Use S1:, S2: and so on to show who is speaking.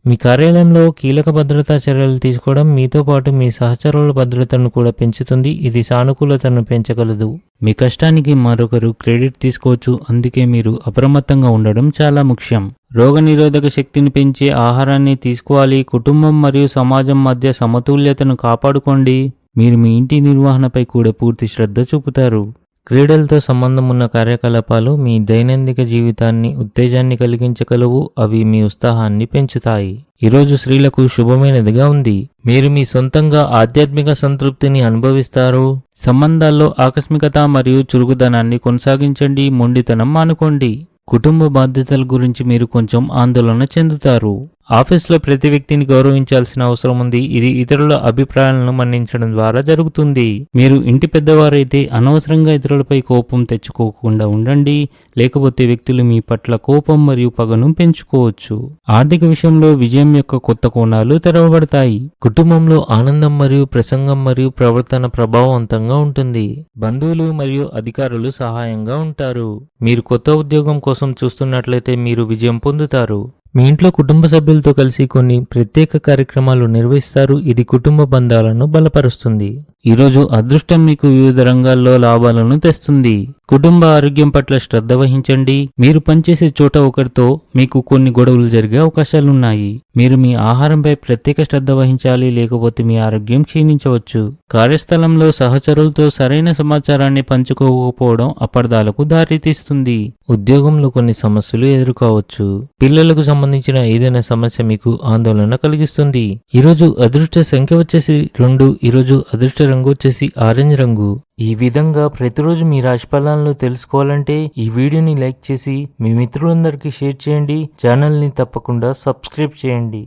S1: మీ కార్యాలయంలో కీలక భద్రతా చర్యలు తీసుకోవడం మీతో పాటు మీ సహచరుల భద్రతను కూడా పెంచుతుంది. ఇది సానుకూలతను పెంచగలదు. మీ కష్టానికి మరొకరు క్రెడిట్ తీసుకోవచ్చు, అందుకే మీరు అప్రమత్తంగా ఉండడం చాలా ముఖ్యం. రోగనిరోధక శక్తిని పెంచే ఆహారాన్ని తీసుకోవాలి. కుటుంబం మరియు సమాజం మధ్య సమతుల్యతను కాపాడుకోండి. మీరు మీ ఇంటి నిర్వహణపై కూడా పూర్తి శ్రద్ధ చూపుతారు. క్రీడలతో సంబంధం ఉన్న కార్యకలాపాలు మీ దైనందిక జీవితాన్ని ఉత్తేజాన్ని కలిగించగలవు. అవి మీ ఉత్సాహాన్ని పెంచుతాయి. ఈరోజు స్త్రీలకు శుభమైనదిగా ఉంది. మీరు మీ సొంతంగా ఆధ్యాత్మిక సంతృప్తిని అనుభవిస్తారు. సంబంధాల్లో ఆకస్మికత మరియు చురుకుదనాన్ని కొనసాగించండి. మొండితనం మానుకోండి. కుటుంబ బాధ్యతల గురించి మీరు కొంచెం ఆందోళన చెందుతారు. ఆఫీస్లో ప్రతి వ్యక్తిని గౌరవించాల్సిన అవసరం ఉంది. ఇది ఇతరుల అభిప్రాయాలను మన్నించడం ద్వారా జరుగుతుంది. మీరు ఇంటి పెద్దవారైతే అనవసరంగా ఇతరులపై కోపం తెచ్చుకోకుండా ఉండండి, లేకపోతే వ్యక్తులు మీ పట్ల కోపం మరియు పగను పెంచుకోవచ్చు. ఆర్థిక విషయంలో విజయం యొక్క కొత్త కోణాలు తెరవబడతాయి. కుటుంబంలో ఆనందం మరియు ప్రసంగం మరియు ప్రవర్తన ప్రభావవంతంగా ఉంటుంది. బంధువులు మరియు అధికారులు సహాయంగా ఉంటారు. మీరు కొత్త ఉద్యోగం కోసం చూస్తున్నట్లయితే మీరు విజయం పొందుతారు. మీ ఇంట్లో కుటుంబ సభ్యులతో కలిసి కొన్ని ప్రత్యేక కార్యక్రమాలు నిర్వహిస్తారు. ఇది కుటుంబ బంధాలను బలపరుస్తుంది. ఈరోజు అదృష్టం మీకు వివిధ రంగాల్లో లాభాలను తెస్తుంది. కుటుంబ ఆరోగ్యం పట్ల శ్రద్ధ వహించండి. మీరు పనిచేసే చోట ఒకరితో మీకు కొన్ని గొడవలు జరిగే అవకాశాలున్నాయి. మీరు మీ ఆహారంపై ప్రత్యేక శ్రద్ధ వహించాలి, లేకపోతే మీ ఆరోగ్యం క్షీణించవచ్చు. కార్యస్థలంలో సహచరులతో సరైన సమాచారాన్ని పంచుకోకపోవడం అపార్థాలకు దారితీస్తుంది. ఉద్యోగంలో కొన్ని సమస్యలు ఎదుర్కోవచ్చు. పిల్లలకు సంబంధించిన ఏదైనా సమస్య మీకు ఆందోళన కలిగిస్తుంది. ఈరోజు అదృష్ట సంఖ్య వచ్చేసి 2. ఈరోజు అదృష్ట రంగు వచ్చేసి ఆరెంజ్ రంగు. ఈ విధంగా ప్రతిరోజు మీ రాశి ఫలాలను తెలుసుకోవాలంటే ఈ వీడియోని లైక్ చేసి మీ మిత్రులందరికీ షేర్ చేయండి. ఛానల్ని తప్పకుండా సబ్స్క్రైబ్ చేయండి.